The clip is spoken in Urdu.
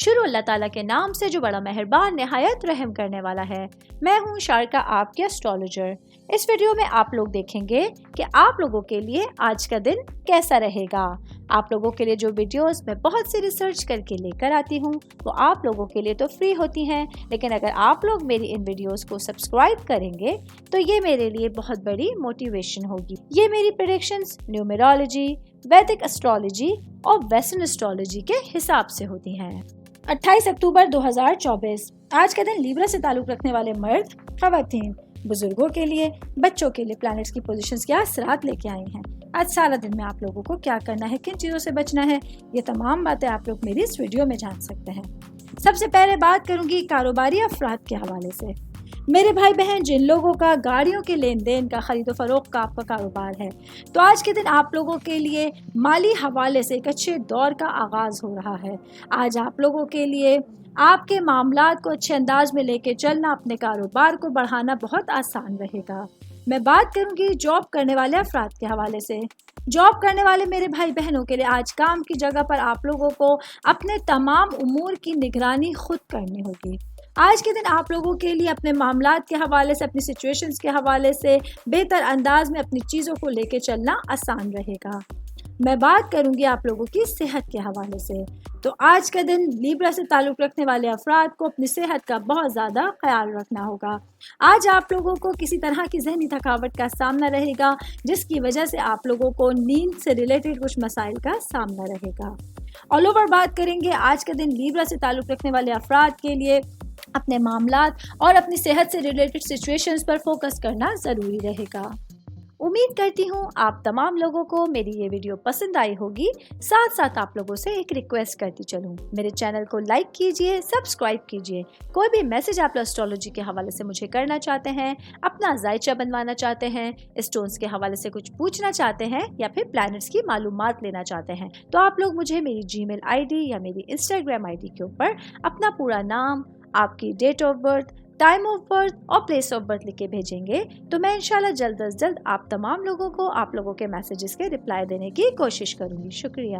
شروع اللہ تعالیٰ کے نام سے جو بڑا مہربان نہایت رحم کرنے والا ہے۔ میں ہوں شارکا، آپ کے اسٹرالوجر۔ اس ویڈیو میں آپ لوگ دیکھیں گے کہ آپ لوگوں کے لیے آج کا دن کیسا رہے گا۔ آپ لوگوں کے لیے جو ویڈیوز میں بہت سی ریسرچ کر کے لے کر آتی ہوں وہ آپ لوگوں کے لیے تو فری ہوتی ہیں، لیکن اگر آپ لوگ میری ان ویڈیوز کو سبسکرائب کریں گے تو یہ میرے لیے بہت بڑی موٹیویشن ہوگی۔ یہ میری پریڈکشنز نیومرولوجی، ویدک اسٹرالوجی اور ویسٹرن اسٹرالوجی کے حساب سے ہوتی ہیں۔ 28 اکتوبر 2024 آج کا دن لیبرا سے تعلق رکھنے والے مرد، خواتین، بزرگوں کے لیے، بچوں کے لیے پلانٹس کی پوزیشنز کے اثرات لے کے آئے ہیں۔ آج سارا دن میں آپ لوگوں کو کیا کرنا ہے، کن چیزوں سے بچنا ہے، یہ تمام باتیں آپ لوگ میری اس ویڈیو میں جان سکتے ہیں۔ سب سے پہلے بات کروں گی کاروباری افراد کے حوالے سے۔ میرے بھائی بہن جن لوگوں کا گاڑیوں کے لین دین کا، خرید و فروخت کا آپ کا کاروبار ہے، تو آج کے دن آپ لوگوں کے لیے مالی حوالے سے ایک اچھے دور کا آغاز ہو رہا ہے۔ آج آپ لوگوں کے لیے آپ کے معاملات کو اچھے انداز میں لے کے چلنا، اپنے کاروبار کو بڑھانا بہت آسان رہے گا۔ میں بات کروں گی جاب کرنے والے افراد کے حوالے سے۔ جاب کرنے والے میرے بھائی بہنوں کے لیے آج کام کی جگہ پر آپ لوگوں کو اپنے تمام امور کی نگرانی خود کرنی ہوگی۔ آج کے دن آپ لوگوں کے لیے اپنے معاملات کے حوالے سے، اپنی سچویشنز کے حوالے سے بہتر انداز میں اپنی چیزوں کو لے کے چلنا آسان رہے گا۔ میں بات کروں گی آپ لوگوں کی صحت کے حوالے سے۔ تو آج کا دن لیبرا سے تعلق رکھنے والے افراد کو اپنی صحت کا بہت زیادہ خیال رکھنا ہوگا۔ آج آپ لوگوں کو کسی طرح کی ذہنی تھکاوٹ کا سامنا رہے گا، جس کی وجہ سے آپ لوگوں کو نیند سے ریلیٹڈ کچھ مسائل کا سامنا رہے گا۔ آل اوور بات کریں گے آج کا دن لیبرا سے تعلق رکھنے والے افراد کے لیے اپنے معاملات اور اپنی صحت سے ریلیٹڈ سچویشنز پر فوکس کرنا ضروری رہے گا۔ امید کرتی ہوں آپ تمام لوگوں کو میری یہ ویڈیو پسند آئی ہوگی۔ ساتھ ساتھ آپ لوگوں سے ایک ریکویسٹ کرتی چلوں، میرے چینل کو لائک کیجئے، سبسکرائب کیجئے۔ کوئی بھی میسج آپ اسٹرالوجی کے حوالے سے مجھے کرنا چاہتے ہیں، اپنا ذائچہ بنوانا چاہتے ہیں، اسٹونز کے حوالے سے کچھ پوچھنا چاہتے ہیں یا پھر پلانٹس کی معلومات لینا چاہتے ہیں، تو آپ لوگ مجھے میری جی میل آئی ڈی یا میری انسٹاگرام آئی ڈی کے اوپر اپنا پورا نام، آپ کی date of birth, time of birth اور پلیس آف برتھ لکھ کے بھیجیں گے تو میں انشاءاللہ جلد از جلد آپ تمام لوگوں کو آپ لوگوں کے میسیجز کے رپلائی دینے کی کوشش کروں گی۔ شکریہ۔